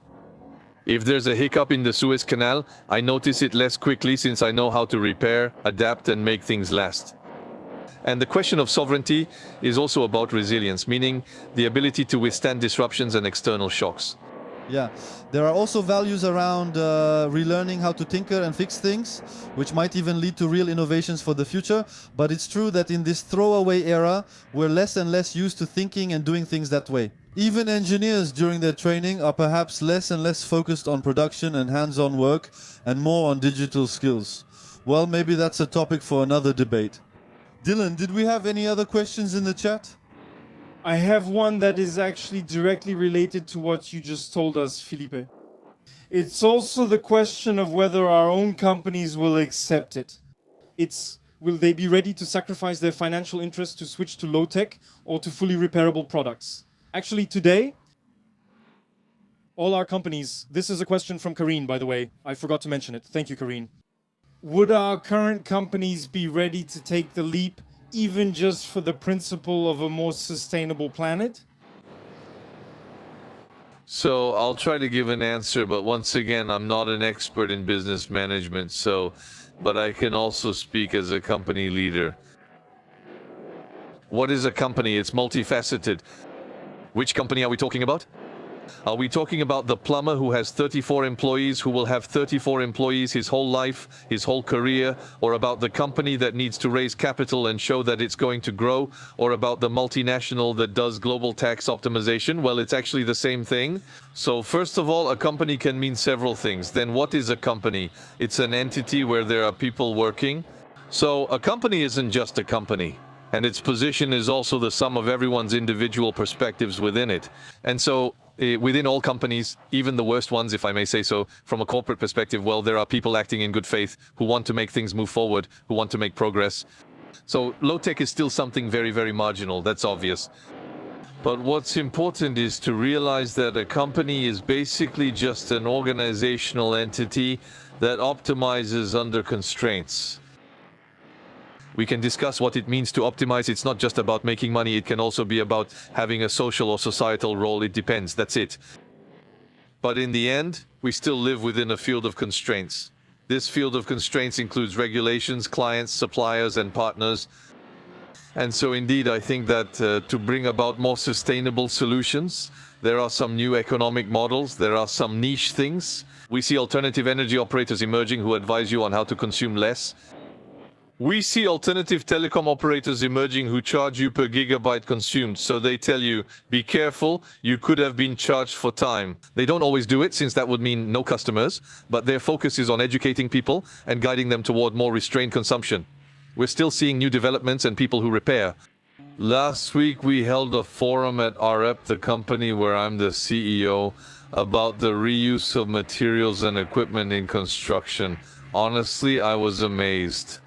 A: If there's a hiccup in the Suez Canal, I notice it less quickly since I know how to repair, adapt and make things last. And the question of sovereignty is also about resilience, meaning the ability to withstand disruptions and external shocks.
C: Yeah, there are also values around relearning how to tinker and fix things, which might even lead to real innovations for the future. But it's true that in this throwaway era, we're less and less used to thinking and doing things that way. Even engineers during their training are perhaps less and less focused on production and hands-on work and more on digital skills. Well, maybe that's a topic for another debate. Dylan, did we have any other questions in the chat?
D: I have one that is actually directly related to what you just told us, Felipe. It's also the question of whether our own companies will accept it. Will they be ready to sacrifice their financial interests to switch to low-tech or to fully repairable products? Actually, today, all our companies, this is a question from Karine, by the way. I forgot to mention it. Thank you, Karine. Would our current companies be ready to take the leap, even just for the principle of a more sustainable planet?
A: So I'll try to give an answer, but once again, I'm not an expert in business management, but I can also speak as a company leader. What is a company? It's multifaceted. Which company are we talking about? Are we talking about the plumber who has 34 employees, who will have 34 employees his whole life, his whole career, or about the company that needs to raise capital and show that it's going to grow, or about the multinational that does global tax optimization? Well, it's actually the same thing. So first of all, a company can mean several things. Then what is a company? It's an entity where there are people working. So a company isn't just a company. And its position is also the sum of everyone's individual perspectives within it. And so within all companies, even the worst ones, if I may say so, from a corporate perspective, well, there are people acting in good faith who want to make things move forward, who want to make progress. So low-tech is still something very, very marginal. That's obvious. But what's important is to realize that a company is basically just an organizational entity that optimizes under constraints. We can discuss what it means to optimize. It's not just about making money. It can also be about having a social or societal role. It depends. That's it. But in the end, we still live within a field of constraints. This field of constraints includes regulations, clients, suppliers, and partners. And so indeed, I think that to bring about more sustainable solutions, there are some new economic models. There are some niche things. We see alternative energy operators emerging who advise you on how to consume less. We see alternative telecom operators emerging who charge you per gigabyte consumed. So they tell you, be careful, you could have been charged for time. They don't always do it, since that would mean no customers, but their focus is on educating people and guiding them toward more restrained consumption. We're still seeing new developments and people who repair. Last week we held a forum at REP, the company where I'm the CEO, about the reuse of materials and equipment in construction. Honestly, I was amazed.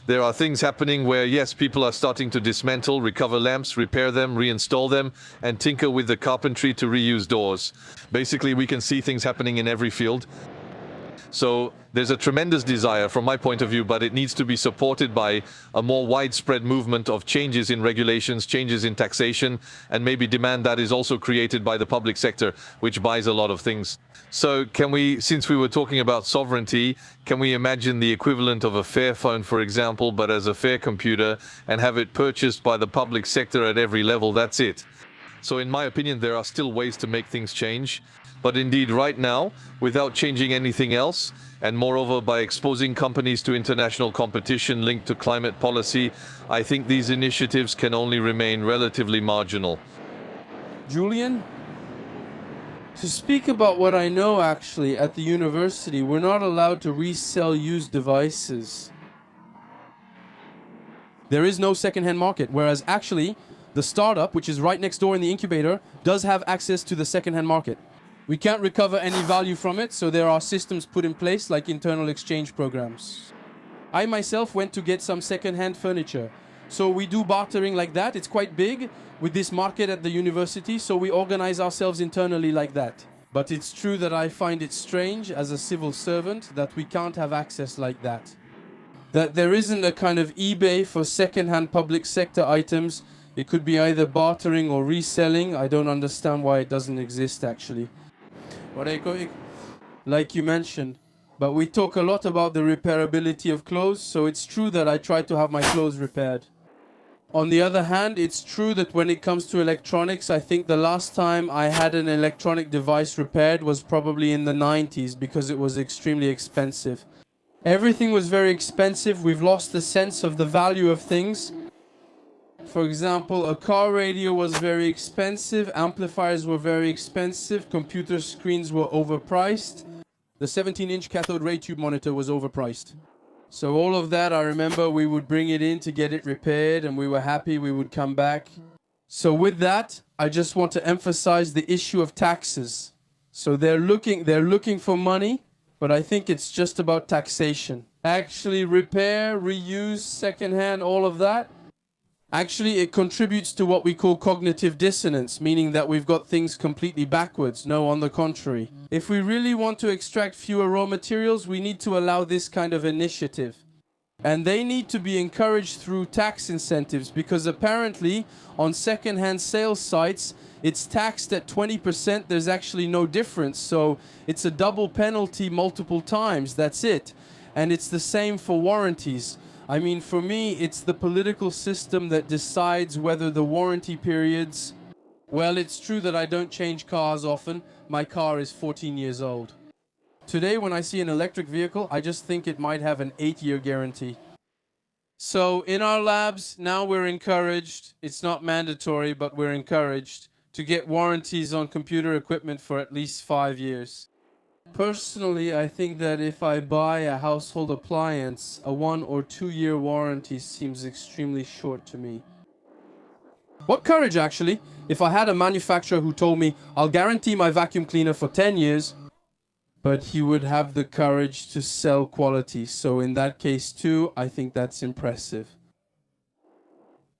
A: There are things happening where, yes, people are starting to dismantle, recover lamps, repair them, reinstall them, and tinker with the carpentry to reuse doors. Basically, we can see things happening in every field. So there's a tremendous desire from my point of view, but it needs to be supported by a more widespread movement of changes in regulations, changes in taxation, and maybe demand that is also created by the public sector, which buys a lot of things. So can we, since we were talking about sovereignty, can we imagine the equivalent of a Fairphone, for example, but as a Fair computer, and have it purchased by the public sector at every level? That's it. So in my opinion, there are still ways to make things change. But indeed, right now, without changing anything else, and moreover by exposing companies to international competition linked to climate policy, I think these initiatives can only remain relatively marginal.
B: Julian? To speak about what I know, actually, at the university, we're not allowed to resell used devices. There is no second-hand market, whereas actually, the startup, which is right next door in the incubator, does have access to the second-hand market. We can't recover any value from it, so there are systems put in place like internal exchange programs. I myself went to get some second-hand furniture. So we do bartering like that. It's quite big with this market at the university, so we organize ourselves internally like that. But it's true that I find it strange as a civil servant that we can't have access like that. That there isn't a kind of eBay for second-hand public sector items. It could be either bartering or reselling. I don't understand why it doesn't exist, actually. Like you mentioned, but we talk a lot about the repairability of clothes, so it's true that I try to have my clothes repaired. On the other hand, it's true that when it comes to electronics, I think the last time I had an electronic device repaired was probably in the 90s because it was extremely expensive. Everything was very expensive. We've lost the sense of the value of things. For example, a car radio was very expensive, amplifiers were very expensive, computer screens were overpriced. The 17-inch cathode ray tube monitor was overpriced. So all of that, I remember we would bring it in to get it repaired, and we were happy we would come back. So with that, I just want to emphasize the issue of taxes. So they're looking for money, but I think it's just about taxation. Actually, repair, reuse, secondhand, all of that. Actually, it contributes to what we call cognitive dissonance, meaning that we've got things completely backwards. No, on the contrary. If we really want to extract fewer raw materials, we need to allow this kind of initiative. And they need to be encouraged through tax incentives, because apparently on second-hand sales sites, it's taxed at 20%. There's actually no difference. So it's a double penalty multiple times. That's it. And it's the same for warranties. I mean, for me, it's the political system that decides whether the warranty periods... Well, it's true that I don't change cars often. My car is 14 years old. Today, when I see an electric vehicle, I just think it might have an 8-year guarantee. So in our labs, now we're encouraged, it's not mandatory, but we're encouraged to get warranties on computer equipment for at least 5 years. Personally, I think that if I buy a household appliance, a 1 or 2 year warranty seems extremely short to me. What courage, actually, if I had a manufacturer who told me, I'll guarantee my vacuum cleaner for 10 years, but he would have the courage to sell quality. So in that case too, I think that's impressive.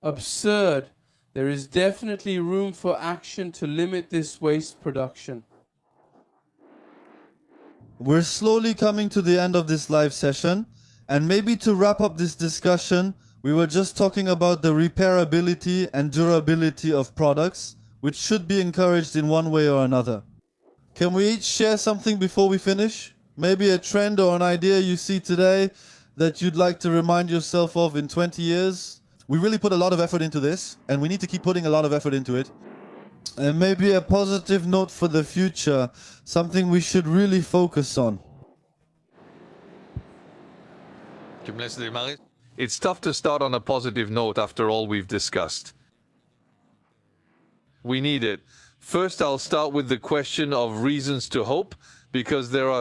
B: Absurd. There is definitely room for action to limit this waste production.
C: We're slowly coming to the end of this live session, and maybe to wrap up this discussion, we were just talking about the repairability and durability of products, which should be encouraged in one way or another. Can we each share something before we finish? Maybe a trend or an idea you see today that you'd like to remind yourself of in 20 years? We really put a lot of effort into this, and we need to keep putting a lot of effort into it. And maybe a positive note for the future, something we should really focus on.
A: It's tough to start on a positive note after all we've discussed. We need it. First, I'll start with the question of reasons to hope, because there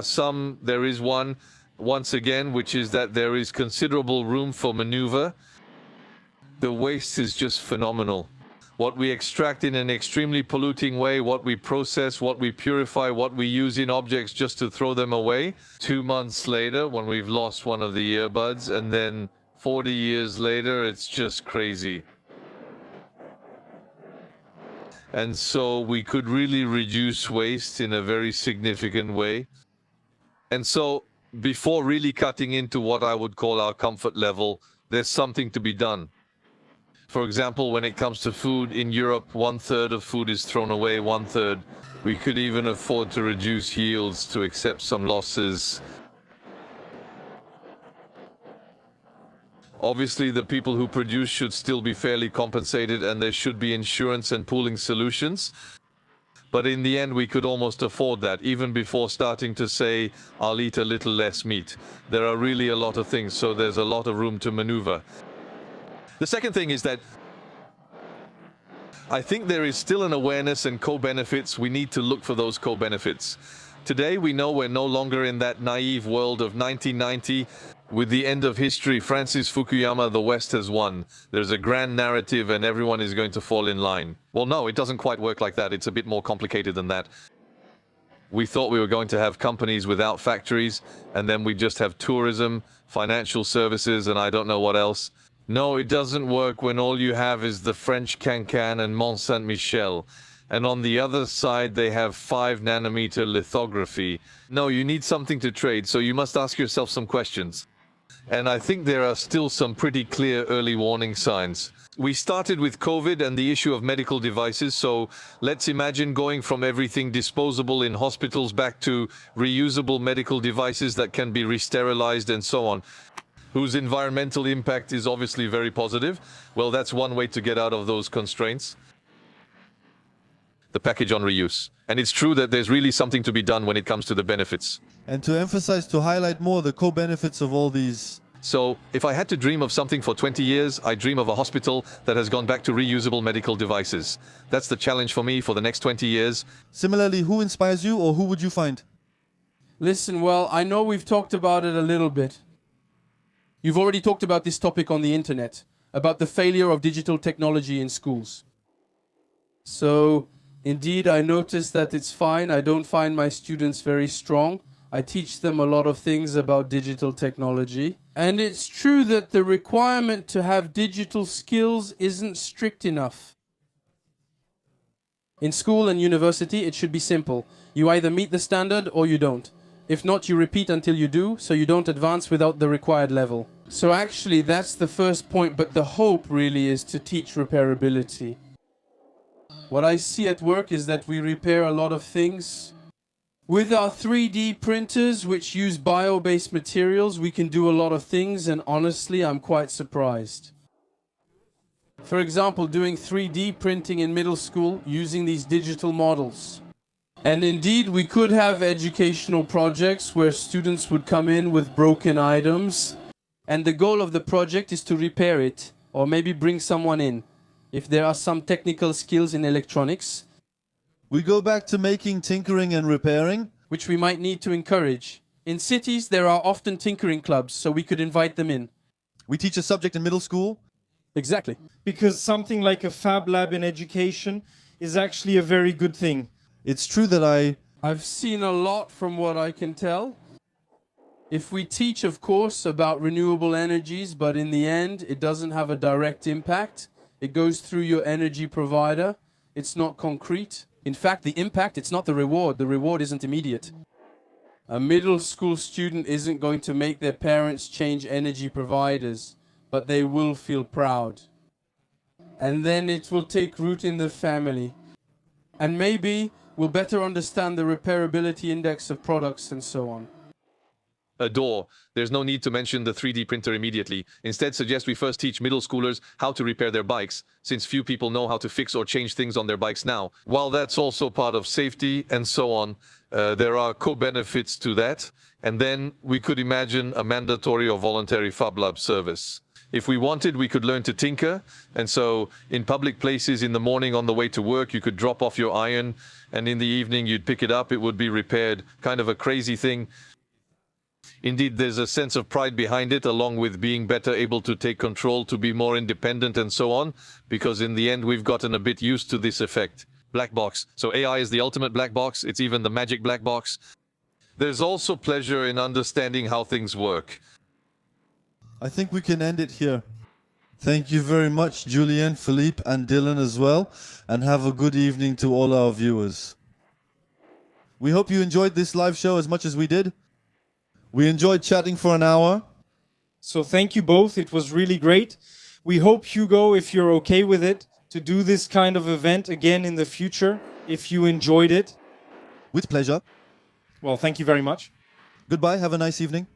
A: is one, once again, which is that there is considerable room for maneuver. The waste is just phenomenal. What we extract in an extremely polluting way, what we process, what we purify, what we use in objects just to throw them away. 2 months later, when we've lost one of the earbuds, and then 40 years later, it's just crazy. And so we could really reduce waste in a very significant way. And so before really cutting into what I would call our comfort level, there's something to be done. For example, when it comes to food in Europe, 1/3 of food is thrown away, 1/3. We could even afford to reduce yields to accept some losses. Obviously, the people who produce should still be fairly compensated, and there should be insurance and pooling solutions. But in the end, we could almost afford that, even before starting to say, I'll eat a little less meat. There are really a lot of things, so there's a lot of room to maneuver. The second thing is that I think there is still an awareness and co-benefits. We need to look for those co-benefits. Today, we know we're no longer in that naive world of 1990. With the end of history, Francis Fukuyama, the West has won. There's a grand narrative and everyone is going to fall in line. Well, no, it doesn't quite work like that. It's a bit more complicated than that. We thought we were going to have companies without factories, and then we just have tourism, financial services, and I don't know what else. No, it doesn't work when all you have is the French Cancan and Mont Saint-Michel. And on the other side, they have 5-nanometer lithography. No, you need something to trade, so you must ask yourself some questions. And I think there are still some pretty clear early warning signs. We started with COVID and the issue of medical devices, so let's imagine going from everything disposable in hospitals back to reusable medical devices that can be re-sterilized and so on, whose environmental impact is obviously very positive. Well, that's one way to get out of those constraints. The package on reuse. And it's true that there's really something to be done when it comes to the benefits.
C: And to emphasize, to highlight more the co-benefits of all these.
A: So if I had to dream of something for 20 years, I dream of a hospital that has gone back to reusable medical devices. That's the challenge for me for the next 20 years.
C: Similarly, who inspires you, or who would you find?
B: Listen, well, I know we've talked about it a little bit. You've already talked about this topic on the internet, about the failure of digital technology in schools. So, indeed, I noticed that it's fine. I don't find my students very strong. I teach them a lot of things about digital technology. And it's true that the requirement to have digital skills isn't strict enough. In school and university, it should be simple. You either meet the standard or you don't. If not, you repeat until you do, so you don't advance without the required level. So actually, that's the first point, but the hope really is to teach repairability. What I see at work is that we repair a lot of things. With our 3D printers, which use bio-based materials, we can do a lot of things, and honestly, I'm quite surprised. For example, doing 3D printing in middle school using these digital models. And indeed, we could have educational projects where students would come in with broken items, and the goal of the project is to repair it, or maybe bring someone in, if there are some technical skills in electronics.
C: We go back to making tinkering and repairing.
B: Which we might need to encourage. In cities, there are often tinkering clubs, so we could invite them in.
C: We teach a subject in middle school.
B: Exactly.
D: Because something like a fab lab in education is actually a very good thing.
C: It's true that
B: I've seen a lot from what I can tell. If we teach, of course, about renewable energies, but in the end, it doesn't have a direct impact. It goes through your energy provider. It's not concrete. In fact, the impact, it's not the reward. The reward isn't immediate. A middle school student isn't going to make their parents change energy providers, but they will feel proud. And then it will take root in the family. And maybe we'll better understand the repairability index of products and so on.
A: A door. There's no need to mention the 3D printer immediately. Instead, suggest we first teach middle schoolers how to repair their bikes, since few people know how to fix or change things on their bikes now. While that's also part of safety and so on, there are co-benefits to that. And then we could imagine a mandatory or voluntary Fab Lab service. If we wanted, we could learn to tinker. And so in public places in the morning on the way to work, you could drop off your iron, and in the evening you'd pick it up, it would be repaired. Kind of a crazy thing. Indeed, there's a sense of pride behind it, along with being better able to take control, to be more independent and so on, because in the end, we've gotten a bit used to this effect. Black box. So AI is the ultimate black box. It's even the magic black box. There's also pleasure in understanding how things work.
C: I think we can end it here. Thank you very much, Julien, Philippe, and Dylan as well, and have a good evening to all our viewers. We hope you enjoyed this live show as much as we did. We enjoyed chatting for an hour.
D: So thank you both. It was really great. We hope, Hugo, if you're okay with it, to do this kind of event again in the future, if you enjoyed it.
C: With pleasure.
D: Well, thank you very much.
C: Goodbye. Have a nice evening.